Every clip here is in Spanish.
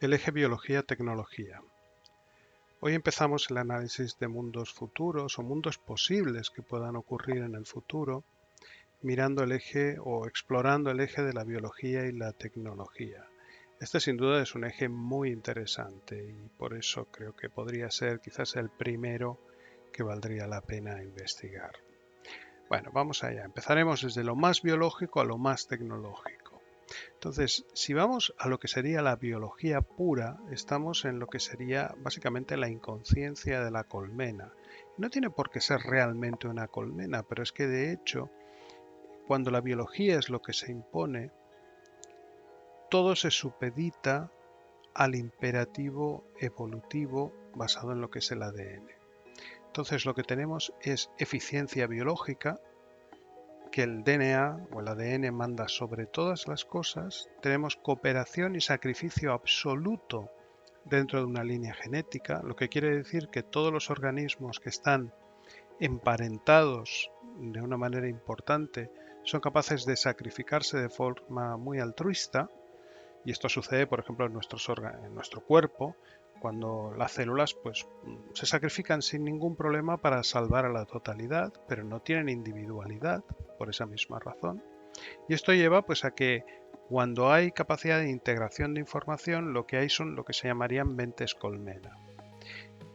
El eje biología-tecnología. Hoy empezamos el análisis de mundos futuros o mundos posibles que puedan ocurrir en el futuro, mirando el eje o explorando el eje de la biología y la tecnología. Este sin duda es un eje muy interesante y por eso creo que podría ser quizás el primero que valdría la pena investigar. Bueno, vamos allá. Empezaremos desde lo más biológico a lo más tecnológico. Entonces, si vamos a lo que sería la biología pura, estamos en lo que sería básicamente la inconsciencia de la colmena. No tiene por qué ser realmente una colmena, pero es que de hecho, cuando la biología es lo que se impone, todo se supedita al imperativo evolutivo basado en lo que es el ADN. Entonces, lo que tenemos es eficiencia biológica, que el DNA o el ADN manda sobre todas las cosas. Tenemos cooperación y sacrificio absoluto dentro de una línea genética, lo que quiere decir que todos los organismos que están emparentados de una manera importante son capaces de sacrificarse de forma muy altruista, y esto sucede, por ejemplo, en nuestro cuerpo, cuando las células se sacrifican sin ningún problema para salvar a la totalidad, pero no tienen individualidad por esa misma razón. Y esto lleva a que cuando hay capacidad de integración de información, lo que hay son lo que se llamarían mentes colmena.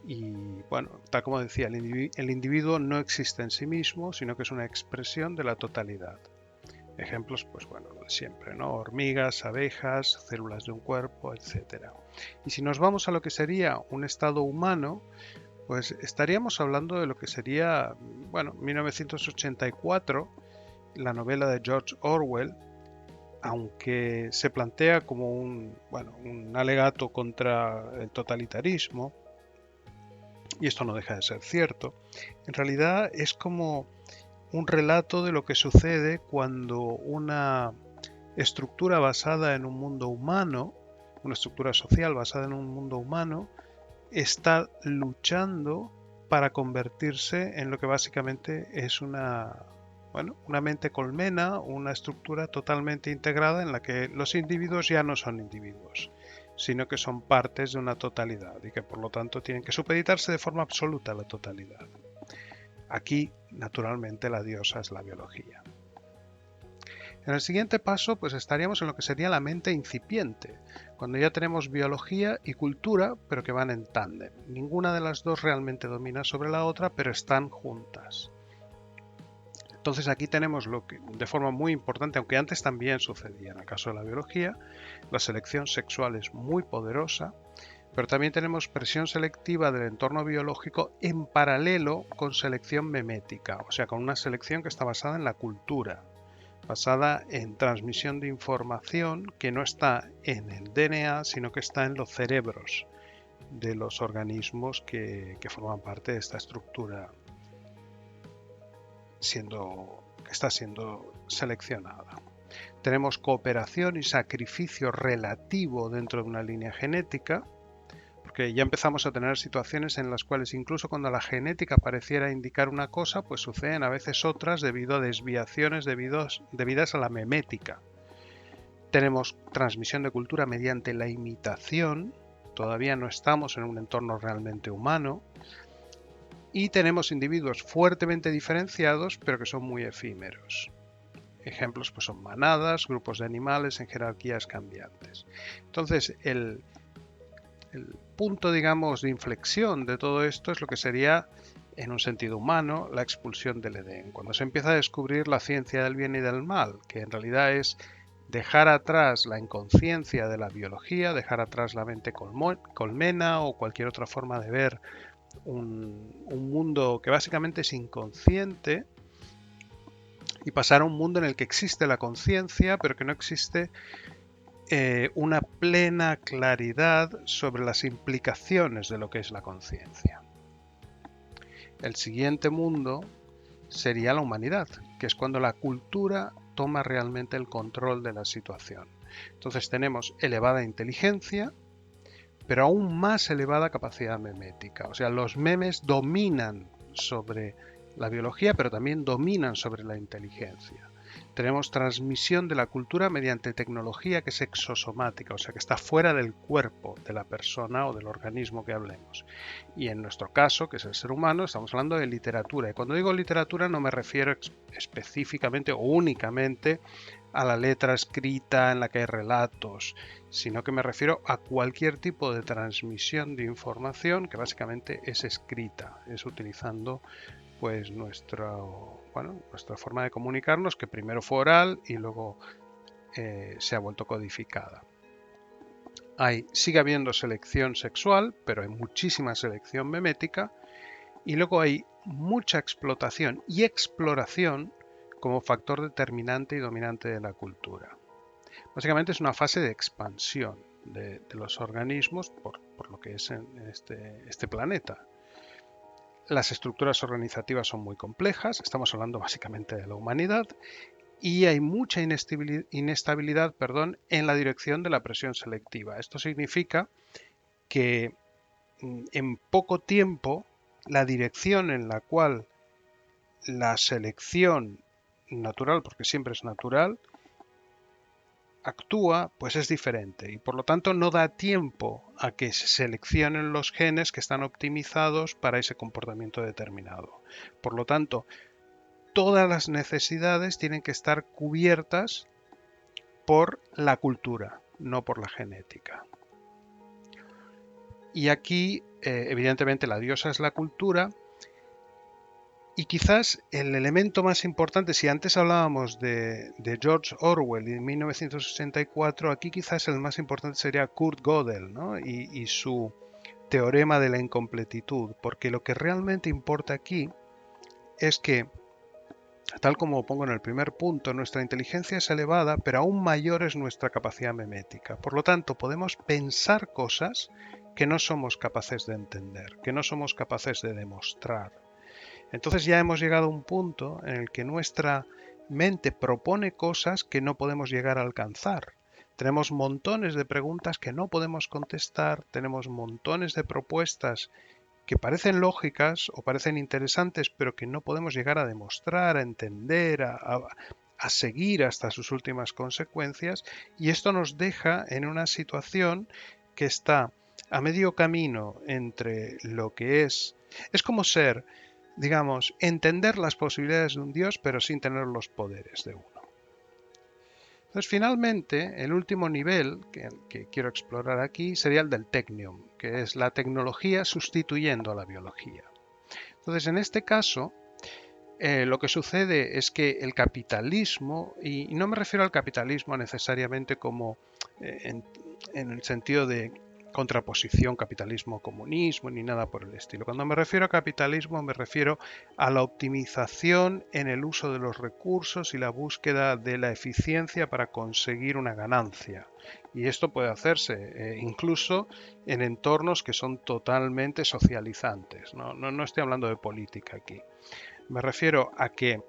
Y bueno, tal como decía, el individuo no existe en sí mismo, sino que es una expresión de la totalidad. Ejemplos, de siempre, ¿no? Hormigas, abejas, células de un cuerpo, etc. Y si nos vamos a lo que sería un estado humano, pues estaríamos hablando de lo que sería, 1984, la novela de George Orwell, aunque se plantea como un alegato contra el totalitarismo, y esto no deja de ser cierto, en realidad es como un relato de lo que sucede cuando una estructura basada en un mundo humano, una estructura social basada en un mundo humano, está luchando para convertirse en lo que básicamente es una mente colmena, una estructura totalmente integrada en la que los individuos ya no son individuos, sino que son partes de una totalidad y que por lo tanto tienen que supeditarse de forma absoluta a la totalidad. Aquí, naturalmente, la diosa es la biología. En el siguiente paso, pues estaríamos en lo que sería la mente incipiente, cuando ya tenemos biología y cultura, pero que van en tándem. Ninguna de las dos realmente domina sobre la otra, pero están juntas. Entonces aquí tenemos lo que, de forma muy importante, aunque antes también sucedía en el caso de la biología, la selección sexual es muy poderosa, pero también tenemos presión selectiva del entorno biológico en paralelo con selección memética, o sea, con una selección que está basada en la cultura, basada en transmisión de información que no está en el DNA, sino que está en los cerebros de los organismos que forman parte de esta estructura que está siendo seleccionada. Tenemos cooperación y sacrificio relativo dentro de una línea genética, porque ya empezamos a tener situaciones en las cuales incluso cuando la genética pareciera indicar una cosa, pues suceden a veces otras debido a desviaciones debidas a la memética. Tenemos transmisión de cultura mediante la imitación, todavía no estamos en un entorno realmente humano, y tenemos individuos fuertemente diferenciados, pero que son muy efímeros. Ejemplos son manadas, grupos de animales en jerarquías cambiantes. Entonces, el punto, digamos, de inflexión de todo esto es lo que sería, en un sentido humano, la expulsión del Edén. Cuando se empieza a descubrir la ciencia del bien y del mal, que en realidad es dejar atrás la inconsciencia de la biología, dejar atrás la mente colmena o cualquier otra forma de ver un mundo que básicamente es inconsciente, y pasar a un mundo en el que existe la conciencia, pero que no existe una plena claridad sobre las implicaciones de lo que es la conciencia. El siguiente mundo sería la humanidad, que es cuando la cultura toma realmente el control de la situación. Entonces tenemos elevada inteligencia, pero aún más elevada capacidad memética. O sea, los memes dominan sobre la biología, pero también dominan sobre la inteligencia. tenemos transmisión de la cultura mediante tecnología que es exosomática, o sea que está fuera del cuerpo de la persona o del organismo que hablemos. Y en nuestro caso, que es el ser humano, estamos hablando de literatura. Y cuando digo literatura no me refiero específicamente o únicamente a la letra escrita en la que hay relatos, sino que me refiero a cualquier tipo de transmisión de información que básicamente es escrita, es utilizando pues nuestra forma de comunicarnos, que primero fue oral y luego se ha vuelto codificada. Sigue habiendo selección sexual, pero hay muchísima selección memética, y luego hay mucha explotación y exploración como factor determinante y dominante de la cultura. Básicamente es una fase de expansión de los organismos por lo que es en este planeta. Las estructuras organizativas son muy complejas, estamos hablando básicamente de la humanidad, y hay mucha inestabilidad, en la dirección de la presión selectiva. Esto significa que en poco tiempo la dirección en la cual la selección natural, porque siempre es natural, actúa, pues es diferente y por lo tanto no da tiempo a que se seleccionen los genes que están optimizados para ese comportamiento determinado. Por lo tanto, todas las necesidades tienen que estar cubiertas por la cultura, no por la genética. Y aquí, evidentemente, la diosa es la cultura. Y quizás el elemento más importante, si antes hablábamos de George Orwell y de 1984, aquí quizás el más importante sería Kurt Gödel, ¿no? y su teorema de la incompletitud, porque lo que realmente importa aquí es que, tal como pongo en el primer punto, nuestra inteligencia es elevada, pero aún mayor es nuestra capacidad memética. Por lo tanto, podemos pensar cosas que no somos capaces de entender, que no somos capaces de demostrar. Entonces ya hemos llegado a un punto en el que nuestra mente propone cosas que no podemos llegar a alcanzar. Tenemos montones de preguntas que no podemos contestar, tenemos montones de propuestas que parecen lógicas o parecen interesantes, pero que no podemos llegar a demostrar, a entender, a seguir hasta sus últimas consecuencias, y esto nos deja en una situación que está a medio camino entre lo que es como ser, digamos, entender las posibilidades de un Dios, pero sin tener los poderes de uno. Entonces, finalmente, el último nivel que quiero explorar aquí sería el del technium, que es la tecnología sustituyendo a la biología. Entonces, en este caso, lo que sucede es que el capitalismo, y no me refiero al capitalismo necesariamente como en el sentido de contraposición capitalismo-comunismo ni nada por el estilo. Cuando me refiero a capitalismo me refiero a la optimización en el uso de los recursos y la búsqueda de la eficiencia para conseguir una ganancia. Y esto puede hacerse incluso en entornos que son totalmente socializantes. No estoy hablando de política aquí. Me refiero a que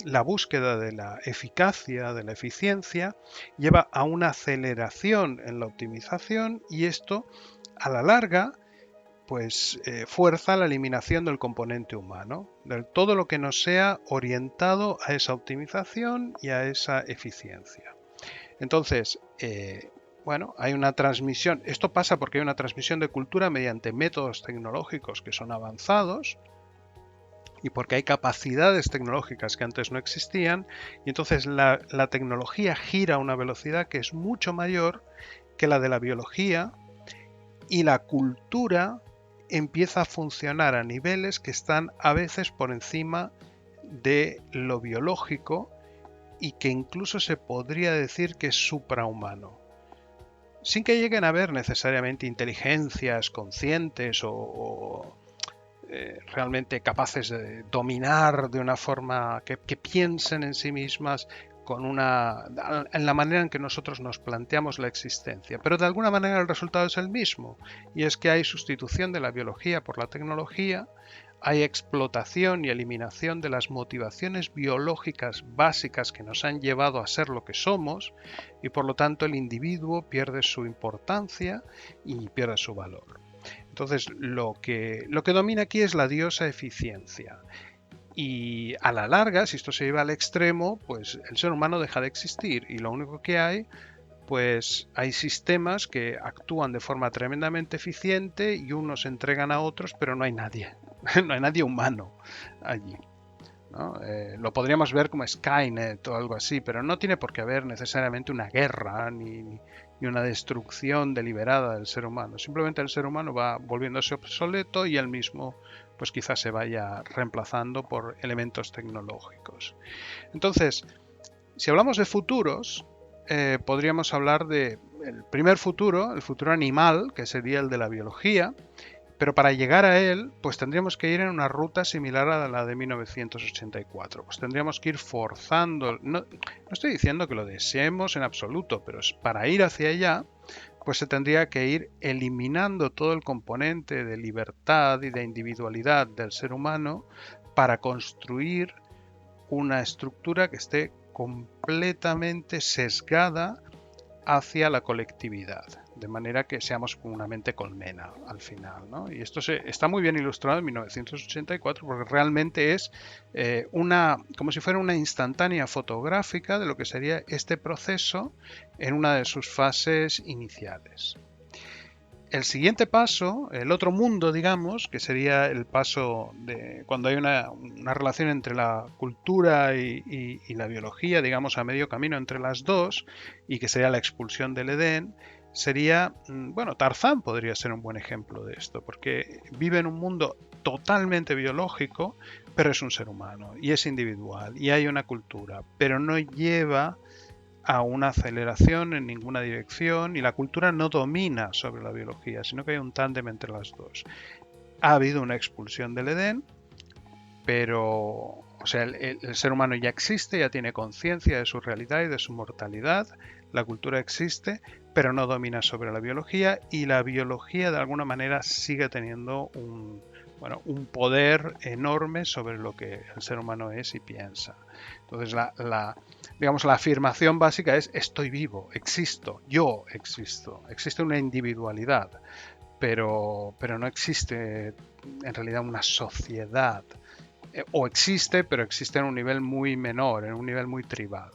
la búsqueda de la eficacia, de la eficiencia, lleva a una aceleración en la optimización, y esto, a la larga, pues fuerza la eliminación del componente humano, de todo lo que no sea orientado a esa optimización y a esa eficiencia. Entonces, hay una transmisión. Esto pasa porque hay una transmisión de cultura mediante métodos tecnológicos que son avanzados, y porque hay capacidades tecnológicas que antes no existían, y entonces la tecnología gira a una velocidad que es mucho mayor que la de la biología, y la cultura empieza a funcionar a niveles que están a veces por encima de lo biológico, y que incluso se podría decir que es suprahumano, sin que lleguen a haber necesariamente inteligencias conscientes o realmente capaces de dominar de una forma que piensen en sí mismas en la manera en que nosotros nos planteamos la existencia. Pero de alguna manera el resultado es el mismo, y es que hay sustitución de la biología por la tecnología, hay explotación y eliminación de las motivaciones biológicas básicas que nos han llevado a ser lo que somos, y por lo tanto el individuo pierde su importancia y pierde su valor. Entonces, lo que domina aquí es la diosa eficiencia. Y a la larga, si esto se lleva al extremo, pues el ser humano deja de existir y lo único que hay, pues hay sistemas que actúan de forma tremendamente eficiente y unos entregan a otros, pero no hay nadie, no hay nadie humano allí, ¿no? Lo podríamos ver como Skynet o algo así, pero no tiene por qué haber necesariamente una guerra ni una destrucción deliberada del ser humano. Simplemente el ser humano va volviéndose obsoleto y él mismo pues quizás se vaya reemplazando por elementos tecnológicos. Entonces, si hablamos de futuros, podríamos hablar de el primer futuro, el futuro animal, que sería el de la biología, pero para llegar a él, pues tendríamos que ir en una ruta similar a la de 1984. Pues tendríamos que ir forzando. No, no estoy diciendo que lo deseemos en absoluto, pero para ir hacia allá, pues se tendría que ir eliminando todo el componente de libertad y de individualidad del ser humano para construir una estructura que esté completamente sesgada hacia la colectividad, de manera que seamos una mente colmena al final, ¿no? Y esto está muy bien ilustrado en 1984 porque realmente es como si fuera una instantánea fotográfica de lo que sería este proceso en una de sus fases iniciales. El siguiente paso, el otro mundo, digamos, que sería el paso de cuando hay una relación entre la cultura y la biología, digamos, a medio camino entre las dos, y que sería la expulsión del Edén, sería, bueno, Tarzán podría ser un buen ejemplo de esto, porque vive en un mundo totalmente biológico, pero es un ser humano, y es individual, y hay una cultura, pero no lleva a una aceleración en ninguna dirección y la cultura no domina sobre la biología, sino que hay un tándem entre las dos. Ha habido una expulsión del Edén, pero o sea, el ser humano ya existe, ya tiene conciencia de su realidad y de su mortalidad, la cultura existe, pero no domina sobre la biología y la biología de alguna manera sigue teniendo un poder enorme sobre lo que el ser humano es y piensa. Entonces, digamos, la afirmación básica es estoy vivo, existo, yo existo, existe una individualidad, pero no existe en realidad una sociedad. O existe, pero existe en un nivel muy menor, en un nivel muy tribal.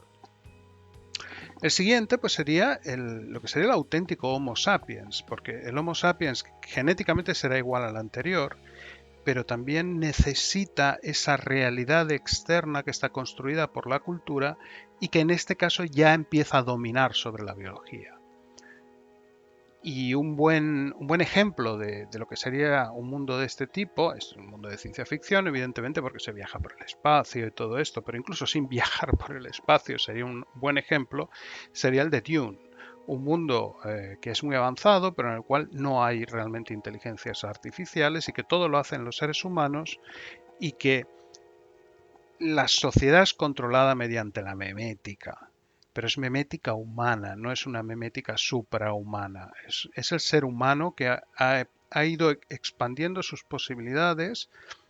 El siguiente pues sería lo que sería el auténtico Homo sapiens, porque el Homo sapiens genéticamente será igual al anterior, pero también necesita esa realidad externa que está construida por la cultura y que en este caso ya empieza a dominar sobre la biología. Y un buen ejemplo de lo que sería un mundo de este tipo es un mundo de ciencia ficción, evidentemente, porque se viaja por el espacio y todo esto, pero incluso sin viajar por el espacio sería un buen ejemplo, sería el de Dune. Un mundo que es muy avanzado, pero en el cual no hay realmente inteligencias artificiales y que todo lo hacen los seres humanos y que la sociedad es controlada mediante la memética, pero es memética humana, no es una memética suprahumana. Es el ser humano que ha ido expandiendo sus posibilidades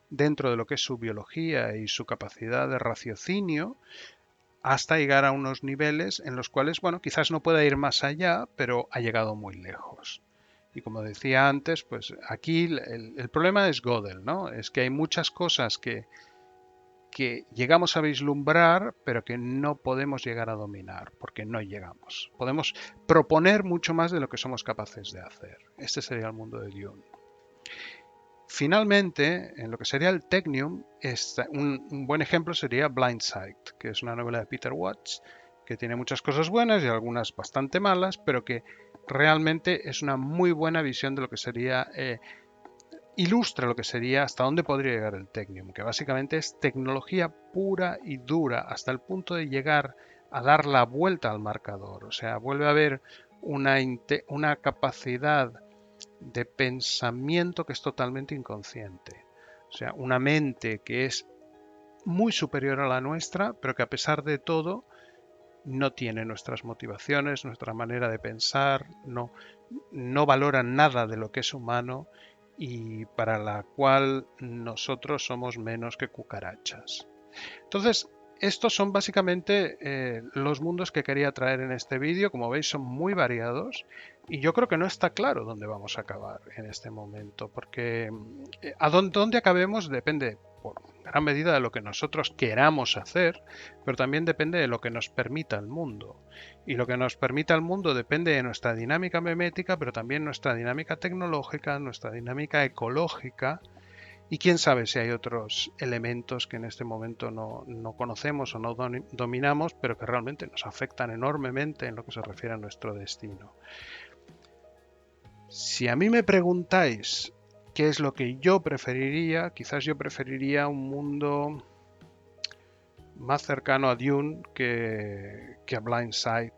dentro de lo que es su biología y su capacidad de raciocinio hasta llegar a unos niveles en los cuales, bueno, quizás no pueda ir más allá, pero ha llegado muy lejos. Y como decía antes, pues aquí el problema es Gödel, ¿no? Es que hay muchas cosas que llegamos a vislumbrar, pero que no podemos llegar a dominar, porque no llegamos. Podemos proponer mucho más de lo que somos capaces de hacer. Este sería el mundo de Dune. Finalmente, en lo que sería el Technium, un buen ejemplo sería Blindsight, que es una novela de Peter Watts, que tiene muchas cosas buenas y algunas bastante malas, pero que realmente es una muy buena visión de lo que sería ilustra lo que sería hasta dónde podría llegar el Technium, que básicamente es tecnología pura y dura, hasta el punto de llegar a dar la vuelta al marcador. O sea, vuelve a haber una capacidad de pensamiento que es totalmente inconsciente. O sea, una mente que es muy superior a la nuestra, pero que a pesar de todo no tiene nuestras motivaciones, nuestra manera de pensar, no valora nada de lo que es humano y para la cual nosotros somos menos que cucarachas. Entonces, estos son básicamente los mundos que quería traer en este vídeo. Como veis, son muy variados y yo creo que no está claro dónde vamos a acabar en este momento, porque a dónde acabemos depende gran medida de lo que nosotros queramos hacer, pero también depende de lo que nos permita el mundo. Y lo que nos permita el mundo depende de nuestra dinámica memética, pero también nuestra dinámica tecnológica, nuestra dinámica ecológica. Y quién sabe si hay otros elementos que en este momento no conocemos o no dominamos, pero que realmente nos afectan enormemente en lo que se refiere a nuestro destino. Si a mí me preguntáis qué es lo que yo preferiría, quizás yo preferiría un mundo más cercano a Dune que a Blind Sight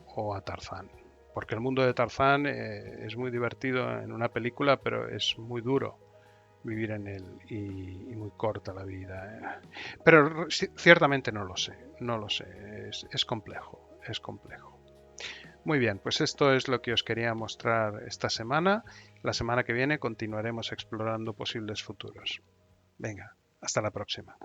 o a Tarzán. Porque el mundo de Tarzán es muy divertido en una película, pero es muy duro vivir en él y muy corta la vida. Pero ciertamente no lo sé, no lo sé, es complejo, es complejo. Muy bien, pues esto es lo que os quería mostrar esta semana. La semana que viene continuaremos explorando posibles futuros. Venga, hasta la próxima.